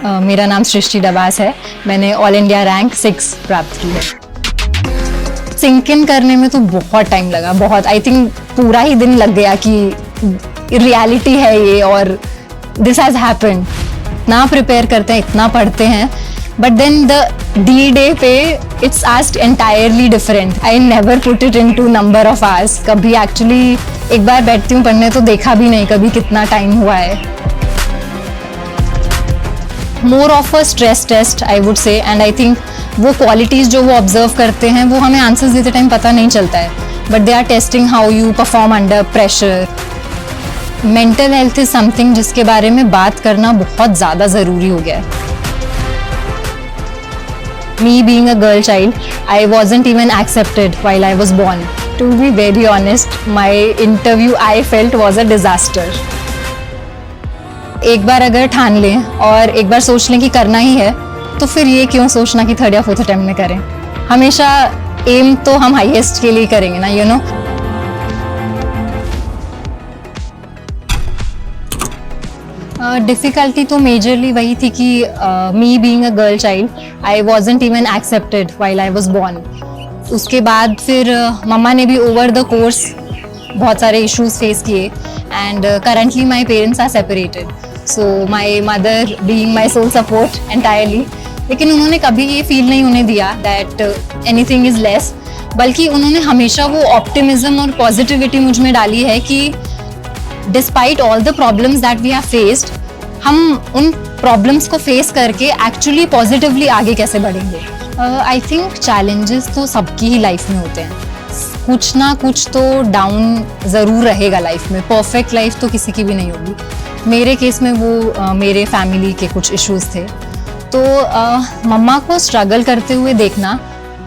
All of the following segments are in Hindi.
मेरा नाम सृष्टि डबास है। मैंने ऑल इंडिया रैंक 6 प्राप्त की है। सिंक इन करने में तो बहुत टाइम लगा, बहुत, आई थिंक पूरा ही दिन लग गया कि रियलिटी है ये और दिस हैज हैपेंड। इतना प्रिपेयर करते हैं, इतना पढ़ते हैं, but then the D day पे it's asked entirely different. I never put it into number of hours. कभी एक्चुअली एक बार बैठती हूँ पढ़ने तो देखा भी नहीं कभी कितना टाइम हुआ है। More of a stress test I would say, and I think वो क्वालिटीज़ जो वो ऑब्जर्व करते हैं वो हमें आंसर्स देते टाइम पता नहीं चलता है, but they are testing how you perform under pressure. Mental health is something जिसके बारे में बात करना बहुत ज़्यादा ज़रूरी हो गया है। Me being a girl child, I wasn't even accepted while I was born. To be very honest, my interview I felt was a disaster. एक बार अगर ठान लें और एक बार सोच लें कि करना ही है, तो फिर ये क्यों सोचना कि 3rd या 4th अटेम्प्ट में करें। हमेशा एम तो हम हाईएस्ट के लिए करेंगे ना, यू नो। डिफ़िकल्टी तो मेजरली वही थी कि me being a girl child, I wasn't even accepted while I was born. उसके बाद फिर मम्मा ने भी ओवर द कोर्स बहुत सारे इश्यूज फेस किए, and currently my parents are separated, so my mother being my sole support entirely. लेकिन उन्होंने कभी ये फील नहीं होने दिया दैट एनीथिंग इज़ लेस, बल्कि उन्होंने हमेशा वो ऑप्टिमिज्म और पॉजिटिविटी मुझ में डाली है कि despite all the problems that we have faced, हम उन प्रॉब्लम्स को फेस करके एक्चुअली पॉजिटिवली आगे कैसे बढ़ेंगे। आई थिंक चैलेंजेस तो सबकी ही लाइफ में होते हैं, कुछ ना कुछ तो डाउन ज़रूर रहेगा लाइफ में। परफेक्ट लाइफ तो किसी की भी नहीं होगी। मेरे केस में वो मेरे फैमिली के कुछ इश्यूज थे, तो मम्मा को स्ट्रगल करते हुए देखना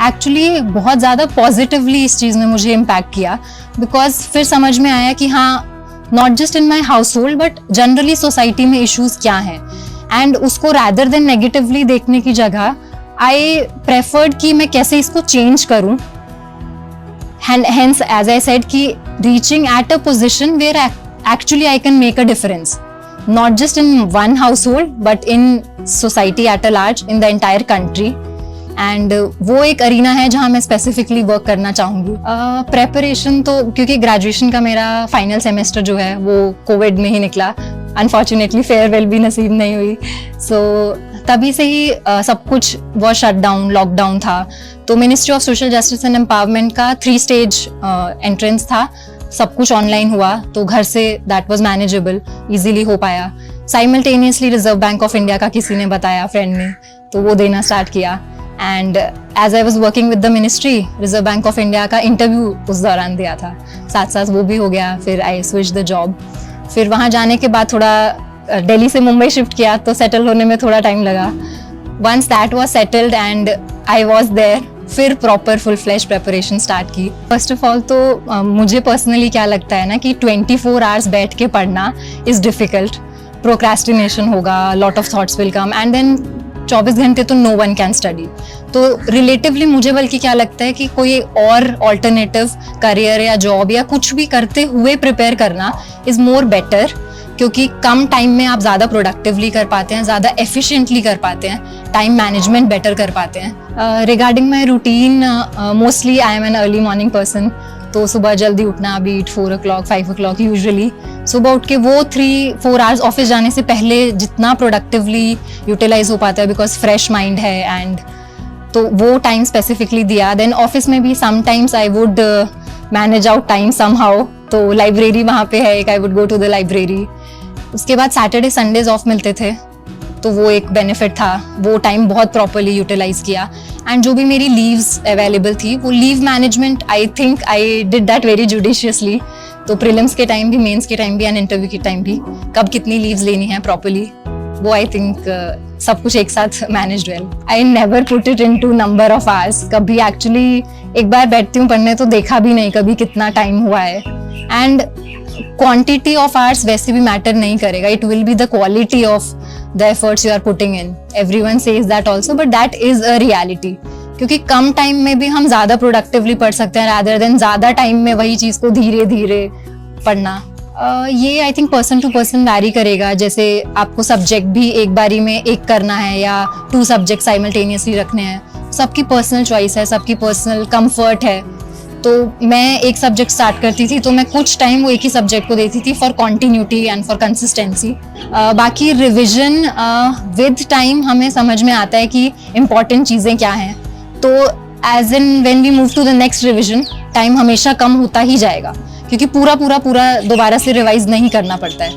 एक्चुअली बहुत ज़्यादा पॉजिटिवली इस चीज़ ने मुझे इम्पैक्ट किया, बिकॉज फिर समझ में आया कि हाँ, not just in my house hold but generally society में इश्यूज क्या हैं, एंड उसको रैदर देन नेगेटिवली देखने की जगह आई प्रेफर्ड कि मैं कैसे इसको चेंज करूं। Hence, as I said, कि reaching at a position where actually I can make a difference, not just in one household, but in society at a large, in the entire country. And वो एक अरीना है जहाँ मैं स्पेसिफिकली वर्क करना चाहूँगी। प्रेपरेशन तो क्योंकि ग्रेजुएशन का मेरा फाइनल सेमेस्टर जो है वो कोविड में ही निकला, अनफॉर्चुनेटली फेयरवेल भी नसीब नहीं हुई, सो तभी से ही सब कुछ वो शट डाउन, लॉकडाउन था। तो ministry of social justice and empowerment का 3 स्टेज एंट्रेंस था, सब कुछ ऑनलाइन हुआ, तो घर say that was manageable, easily हो पाया। Simultaneously reserve Bank of India का किसी ने बताया, फ्रेंड ने, तो वो देना स्टार्ट किया। And as I was working with the ministry, Reserve Bank of India का इंटरव्यू उस दौरान दिया था, साथ साथ वो भी हो गया। फिर आई स्विच द जॉब। फिर वहाँ जाने के बाद थोड़ा दिल्ली से मुंबई शिफ्ट किया, तो सेटल होने में थोड़ा टाइम लगा। Once that was settled and I was there, फिर proper full flash preparation start की। फर्स्ट ऑफ ऑल तो मुझे पर्सनली क्या लगता है ना कि 24 आवर्स बैठ के पढ़ना इज़ डिफ़िकल्ट। प्रोक्रेस्टिनेशन होगा, lot of thoughts will come, and then 24 घंटे तो नो वन कैन स्टडी। तो रिलेटिवली मुझे बल्कि क्या लगता है कि कोई और ऑल्टरनेटिव करियर या जॉब या कुछ भी करते हुए प्रिपेयर करना इज़ मोर बेटर, क्योंकि कम टाइम में आप ज़्यादा प्रोडक्टिवली कर पाते हैं, ज़्यादा एफिशिएंटली कर पाते हैं, टाइम मैनेजमेंट बेटर कर पाते हैं। Regarding my routine, mostly I am an early morning person, तो सुबह जल्दी उठना, बीट 4 o'clock 5 o'clock यूजुअली। सुबह उठ के वो 3-4 आवर्स ऑफिस जाने से पहले जितना प्रोडक्टिवली यूटिलाइज हो पाता है, बिकॉज फ्रेश माइंड है, एंड तो वो टाइम स्पेसिफिकली दिया। देन ऑफिस में भी sometimes I would manage out time somehow, तो लाइब्रेरी वहाँ पे है एक, I would go to the library. उसके बाद सैटरडे संडेज ऑफ मिलते थे, तो वो एक बेनिफिट था, वो टाइम बहुत प्रॉपरली यूटिलाइज किया। एंड जो भी मेरी लीव्स अवेलेबल थी, वो leave management I think I did that very judiciously. तो प्रीलिम्स के टाइम भी, मेंस के टाइम भी, एंड इंटरव्यू के टाइम भी, कब कितनी लीव्स लेनी है प्रॉपरली, वो आई थिंक सब कुछ एक साथ managed well. I never put it into number of hours. कभी एक्चुअली एक बार बैठती हूँ पढ़ने तो देखा भी नहीं कभी कितना टाइम हुआ है, एंड क्वांटिटी ऑफ आवर्स वैसे भी मैटर नहीं करेगा, it will be the quality of the efforts you are putting in. Everyone says that also, but that is a reality. क्योंकि कम टाइम में भी हम ज़्यादा प्रोडक्टिवली पढ़ सकते हैं, rather than ज़्यादा टाइम में वही चीज़ को धीरे धीरे पढ़ना। ये I think person to person vary करेगा. जैसे आपको सब्जेक्ट भी एक बारी में एक करना है या 2 सब्जेक्ट साइमल्टेनियसली रखने हैं, सबकी पर्सनल चॉइस है, सबकी पर्सनल कंफर्ट है. तो मैं एक सब्जेक्ट स्टार्ट करती थी तो मैं कुछ टाइम वो एक ही सब्जेक्ट को देती थी for continuity and for consistency. बाकी रिविजन विद टाइम हमें समझ में आता है कि इम्पॉर्टेंट चीज़ें क्या हैं. तो as in when we move to the next revision, time हमेशा कम होता ही जाएगा क्योंकि पूरा दोबारा से रिवाइज नहीं करना पड़ता है.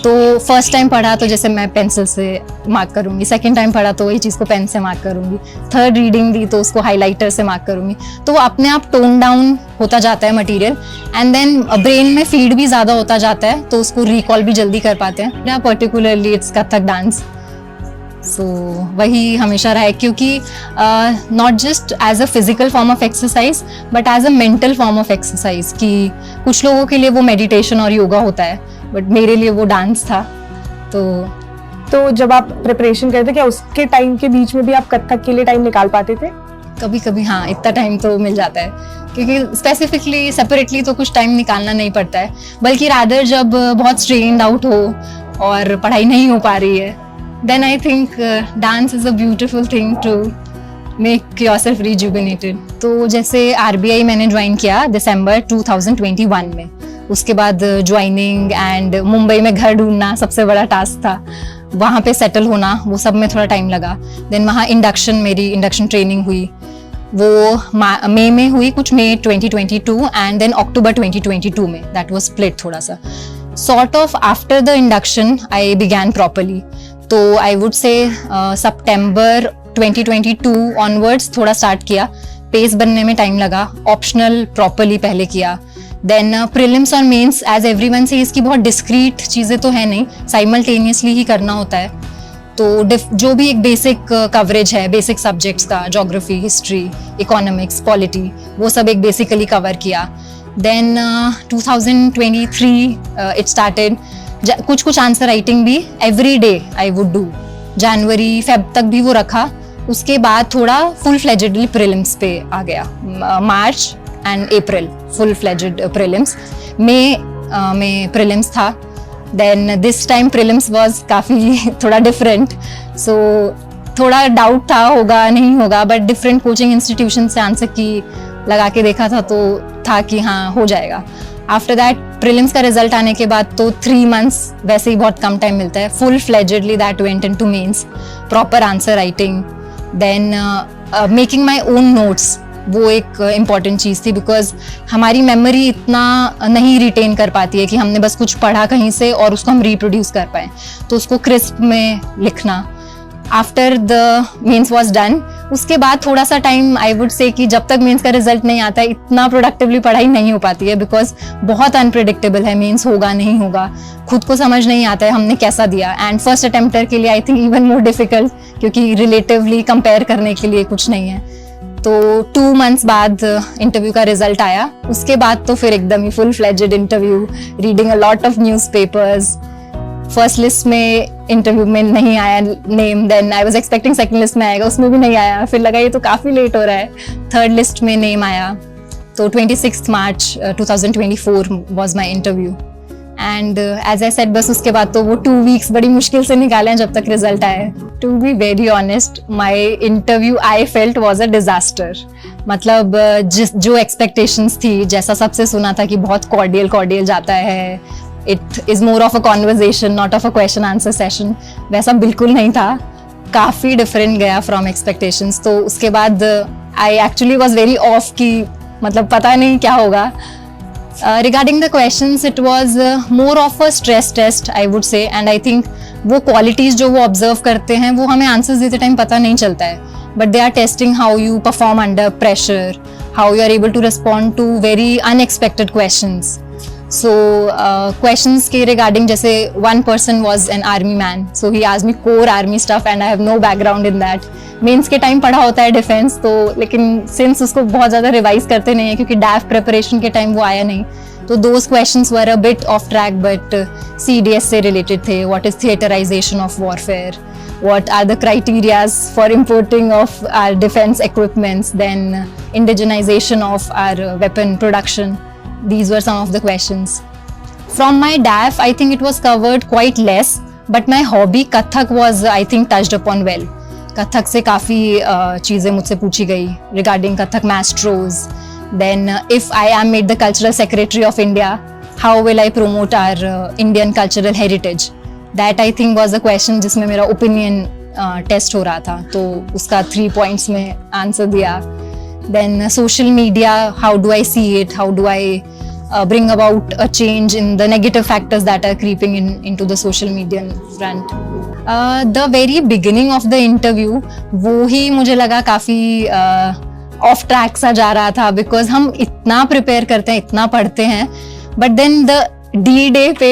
तो फर्स्ट टाइम पढ़ा तो जैसे मैं पेंसिल से मार्क करूँगी, सेकंड टाइम पढ़ा तो वही चीज़ को पेन से मार्क करूँगी, थर्ड रीडिंग दी तो उसको हाइलाइटर से मार्क करूँगी. तो वो अपने आप टोन डाउन होता जाता है मटेरियल एंड देन ब्रेन में फीड भी ज़्यादा होता जाता है तो उसको रिकॉल भी जल्दी कर पाते हैं. Particularly it's Kathak dance. So वही हमेशा रहा है क्योंकि not just as a physical form of exercise but as a mental form of exercise. कि कुछ लोगों के लिए वो मेडिटेशन और योगा होता है बट मेरे लिए वो डांस था. तो जब आप प्रिपरेशन करते क्या उसके टाइम के बीच में भी आप कथक के लिए टाइम निकाल पाते थे? कभी कभी हाँ, इतना टाइम तो मिल जाता है क्योंकि स्पेसिफिकली सेपरेटली तो कुछ टाइम निकालना नहीं पड़ता है. बल्कि रादर जब बहुत स्ट्रेन्ड आउट हो और पढ़ाई नहीं हो पा रही है, then I think dance is a beautiful thing to make yourself rejuvenated. तो जैसे RBI मैंने ज्वाइन किया दिसंबर 2021 में. उसके बाद ज्वाइनिंग एंड मुंबई में घर ढूंढना सबसे बड़ा टास्क था. वहाँ पे सेटल होना, वो सब में थोड़ा टाइम लगा. देन वहाँ मेरी इंडक्शन ट्रेनिंग हुई, वो मई में हुई, कुछ मई 2022 एंड देन अक्टूबर 2022 में. दैट वाज स्प्लिट थोड़ा सा. Sort of after the induction I began properly. तो I would say September 2022 onwards थोड़ा स्टार्ट किया. पेस बनने में टाइम लगा. ऑप्शनल प्रॉपरली पहले किया. देन प्रीलिम्स और मेंस एज एवरीवन से इसकी बहुत डिस्क्रीट चीज़ें तो है नहीं, साइमल्टेनियसली ही करना होता है. तो जो भी एक बेसिक कवरेज है बेसिक सब्जेक्ट्स का, ज्योग्राफी, हिस्ट्री, इकोनॉमिक्स, पॉलिटी, वो सब एक बेसिकली कवर किया. Then 2023 it started. कुछ आंसर राइटिंग भी every day I would do. जनवरी फेब तक भी वो रखा. उसके बाद थोड़ा फुल फ्लेजेडली प्रीलिम्स पे आ गया. March and April full fledged prelims. मई में प्रीलिम्स था. Then this time prelims was काफ़ी थोड़ा डिफरेंट. सो थोड़ा डाउट था होगा नहीं होगा, बट डिफरेंट कोचिंग इंस्टीट्यूशन से आंसर की लगा के देखा था तो था कि हाँ हो जाएगा. आफ्टर दैट प्रीलिम्स का रिजल्ट आने के बाद तो 3 मंथ्स वैसे ही बहुत कम टाइम मिलता है. Full fledgedly that went into mains. Proper answer writing. Then making my own notes, वो एक इम्पॉर्टेंट चीज़ थी बिकॉज हमारी मेमोरी इतना नहीं रिटेन कर पाती है कि हमने बस कुछ पढ़ा कहीं से और उसको हम रिप्रोड्यूस कर पाएँ. तो उसको क्रिस्प में लिखना. After the mains was done, उसके बाद थोड़ा सा टाइम आई वुड से कि जब तक मेंस का रिजल्ट नहीं आता है इतना प्रोडक्टिवली पढ़ाई नहीं हो पाती है बिकॉज बहुत अनप्रिडिक्टेबल है. मेंस होगा नहीं होगा, खुद को समझ नहीं आता है हमने कैसा दिया. एंड फर्स्ट अटेम्प्टर के लिए I think even more difficult क्योंकि रिलेटिवली कंपेयर करने के लिए कुछ नहीं है. तो 2 मंथ्स बाद इंटरव्यू का रिजल्ट आया. उसके बाद तो फिर एकदम ही full fledged interview, reading a lot of newspapers. First list में इंटरव्यू में नहीं आया name. Then I was expecting second list में आएगा, उसमें भी नहीं आया. फिर लगा ये तो काफ़ी लेट हो रहा है. थर्ड लिस्ट में नेम आया. तो 26 March 2024 was my interview. And as I said बस उसके बाद तो वो 2 वीक्स बड़ी मुश्किल से निकाले हैं जब तक रिजल्ट आया. To be very honest, my interview I felt was a disaster. मतलब जो एक्सपेक्टेशंस थी, जैसा सबसे सुना था कि बहुत कॉर्डियल जाता है, it is more of a conversation not of a question answer session, वैसा बिल्कुल नहीं था. काफ़ी डिफरेंट गया फ्रॉम एक्सपेक्टेशंस. तो उसके बाद I actually was very of कि मतलब पता नहीं क्या होगा. Regarding the questions, it was more of a stress test, I would say, and I think वो qualities जो वो observe करते हैं वो हमें answers देते टाइम पता नहीं चलता है, but they are testing how you perform under pressure, how you are able to respond to very unexpected questions. So questions के regarding जैसे one person was an army man, so he asked me core army stuff and I have no background in that. Mains के टाइम पढ़ा होता है डिफेंस तो, लेकिन सिंस उसको बहुत ज़्यादा रिवाइज करते नहीं है क्योंकि डैफ प्रिपरेशन के टाइम वो आया नहीं, तो those questions were a bit off track but CDS से रिलेटेड थे. What is theatrisation of warfare, what are the criterias for importing of our defense equipments, then indigenization of our weapon production. These were some of the questions. From my DAF, I think it was covered quite less, but my hobby Kathak was, I think, touched upon well. Kathak से काफ़ी चीज़ें मुझसे पूछी गई regarding Kathak maestros. Then if I am made the cultural secretary of India, how will I promote our Indian cultural heritage? That I think was a question जिसमें मेरा opinion टेस्ट हो रहा था, तो उसका 3 points में आंसर दिया. Then social media, how do I see it? How do I bring about a change in the negative factors that are creeping into the social media front? The very beginning of the interview, वो ही मुझे लगा काफ़ी ऑफ ट्रैक सा जा रहा था, बिकॉज हम इतना प्रिपेयर करते हैं, इतना पढ़ते हैं, बट देन द D-Day पे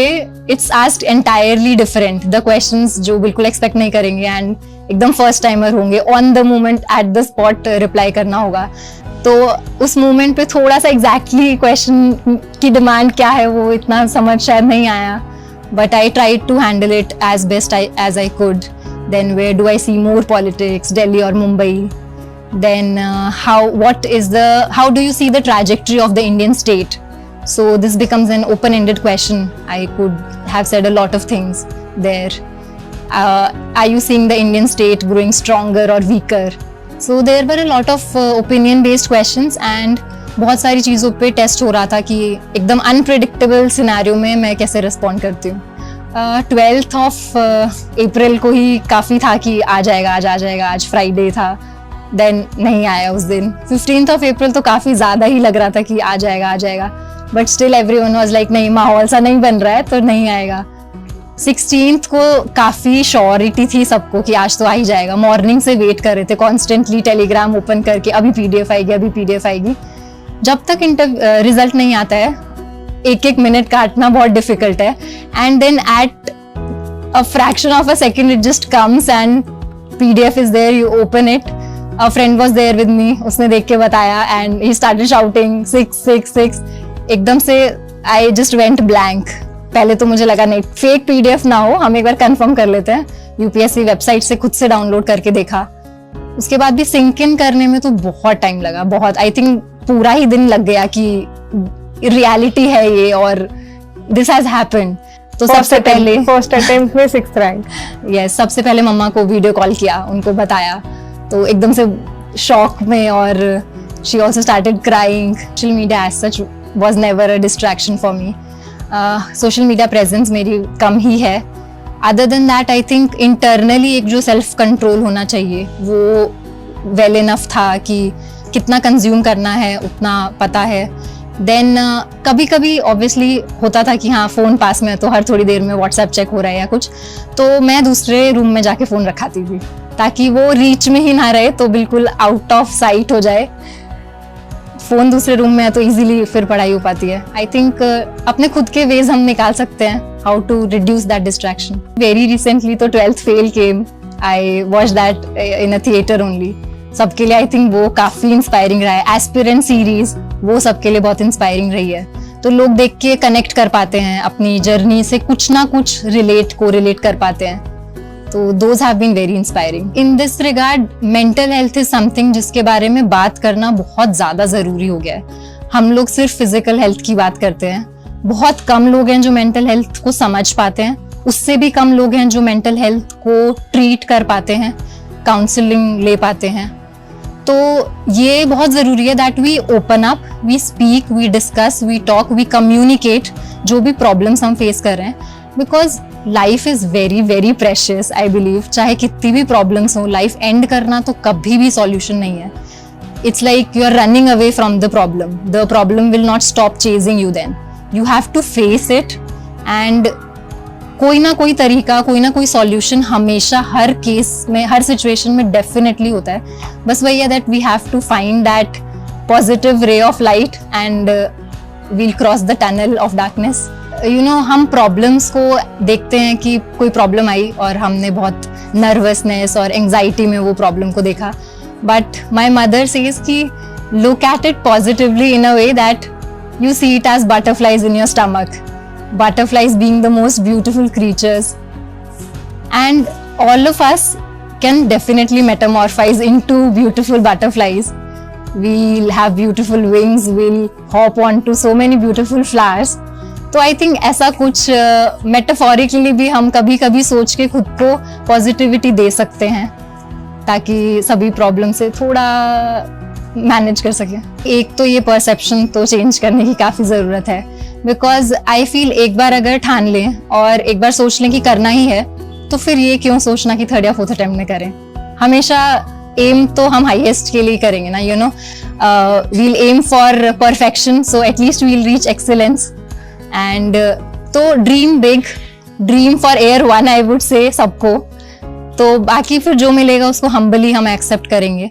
it's asked entirely different. The questions जो बिल्कुल एक्सपेक्ट नहीं करेंगे एंड एकदम फर्स्ट टाइमर होंगे, on the moment at the spot reply करना होगा. तो उस मोमेंट पे थोड़ा सा एग्जैक्टली क्वेश्चन की डिमांड क्या है वो इतना समझ शायद नहीं आया, but I tried to handle it as best as I could. Then where do I see more politics, Delhi और Mumbai? Then how do you see the trajectory of the Indian state? So this becomes an open-ended question. I could have said a lot of things there. Are you seeing the Indian state growing stronger or weaker? So there were a lot of opinion-based questions, and बहुत सारी चीज़ों पे टेस्ट हो रहा था कि एकदम अनप्रिडिक्टेबल सिनेरियो में मैं कैसे रिस्पॉन्ड करती हूँ. 12th of April को ही काफ़ी था कि आ जाएगा. आज फ्राइडे था, देन नहीं आया उस दिन. 15th of April तो काफ़ी ज़्यादा ही लग रहा था कि आ जाएगा, but still everyone was like नहीं, माहौल सा नहीं बन रहा है तो नहीं आएगा. 16th को काफ़ी श्योरिटी थी सबको कि आज तो आ ही जाएगा. मॉर्निंग से वेट कर रहे थे कॉन्स्टेंटली, टेलीग्राम ओपन करके, अभी PDF आएगी. जब तक रिजल्ट नहीं आता है, एक मिनट काटना बहुत डिफिकल्ट है. And then at a fraction of a second it just comes and PDF is there, you open it. A friend was there with me, उसने देख के बताया and he started shouting 666. एकदम से I just went blank. पहले तो मुझे लगा नहीं, फेक PDF ना हो, हम एक बार कंफर्म कर लेते हैं. UPSC वेबसाइट से खुद से डाउनलोड करके देखा. उसके बाद भी सिंक इन करने में तो बहुत टाइम लगा, बहुत. आई थिंक पूरा ही दिन लग गया कि रियलिटी है ये और दिस हैज हैपेंड. तो सबसे पहले फर्स्ट अटेम्प्ट में 6th रैंक. यस, सबसे पहले मम्मा को वीडियो कॉल किया, उनको बताया, तो एकदम से शॉक में, और she also started crying. Social media as such was never a distraction for me. Social media presence मेरी कम ही है. Other than that I think internally एक जो सेल्फ कंट्रोल होना चाहिए वो वेल इनफ था कि कितना कंज्यूम करना है उतना पता है. देन कभी कभी ऑब्वियसली होता था कि हाँ फ़ोन पास में है तो हर थोड़ी देर में व्हाट्सएप चेक हो रहा है या कुछ, तो मैं दूसरे रूम में जाके फ़ोन रखाती थी ताकि वो रीच में ही ना रहे, तो बिल्कुल आउट ऑफ साइट हो जाए. फ़ोन दूसरे रूम में है तो इजीली फिर पढ़ाई हो पाती है. आई थिंक अपने खुद के वेज हम निकाल सकते हैं how to reduce that distraction. Very recently तो 12th fail came, I watch that in a theatre only. सबके लिए आई थिंक वो काफ़ी इंस्पायरिंग रहा है. एस्पिरेंट सीरीज वो सबके लिए बहुत इंस्पायरिंग रही है. तो लोग देख के कनेक्ट कर पाते हैं, अपनी जर्नी से कुछ ना कुछ रिलेट कर पाते हैं. तो those have been very inspiring. In this regard mental health is something जिसके बारे में बात करना बहुत ज़्यादा ज़रूरी हो गया है. हम लोग सिर्फ फिजिकल हेल्थ की बात करते हैं. बहुत कम लोग हैं जो मेंटल हेल्थ को समझ पाते हैं. उससे भी कम लोग हैं जो मेंटल हेल्थ को ट्रीट कर पाते हैं, काउंसलिंग ले पाते हैं. तो ये बहुत ज़रूरी है that we open up, we speak, we discuss, we talk, we communicate जो भी प्रॉब्लम्स हम फेस कर रहे हैं. Because life is very very precious. I believe चाहे कितनी भी प्रॉब्लम्स हो, लाइफ एंड करना तो कभी भी सॉल्यूशन नहीं है. It's like you are running away from the problem will not stop chasing you. Then you have to face it, and कोई ना कोई तरीका, कोई ना कोई सॉल्यूशन हमेशा हर केस में, हर सिचुएशन में डेफिनेटली होता है. बस वही है that we have to find that positive ray of light and we'll cross the tunnel of darkness. हम प्रॉब्लम्स को देखते हैं कि कोई प्रॉब्लम आई और हमने बहुत नर्वसनेस और एंग्जाइटी में वो प्रॉब्लम को देखा. बट माई मदर सेज कि look at it positively in a way that you see it as butterflies in your stomach. Butterflies being the most beautiful creatures. And all of us can definitely metamorphose into beautiful butterflies. We'll have beautiful wings, we'll hop onto so many beautiful flowers. तो आई थिंक ऐसा कुछ मेटाफोरिकली भी हम कभी कभी सोच के खुद को पॉजिटिविटी दे सकते हैं ताकि सभी प्रॉब्लम से थोड़ा मैनेज कर सके। एक तो ये परसेप्शन तो चेंज करने की काफ़ी ज़रूरत है, बिकॉज आई फील एक बार अगर ठान लें और एक बार सोच लें कि करना ही है, तो फिर ये क्यों सोचना कि थर्ड या फोर्थ अटेम्प्ट में करें। हमेशा एम तो हम हाईएस्ट के लिए करेंगे ना, you know, we'll aim for perfection, so at least we'll reach excellence. And तो dream big, dream for AIR one, I would say सबको। तो बाकी फिर जो मिलेगा उसको हम्बली हम एक्सेप्ट करेंगे।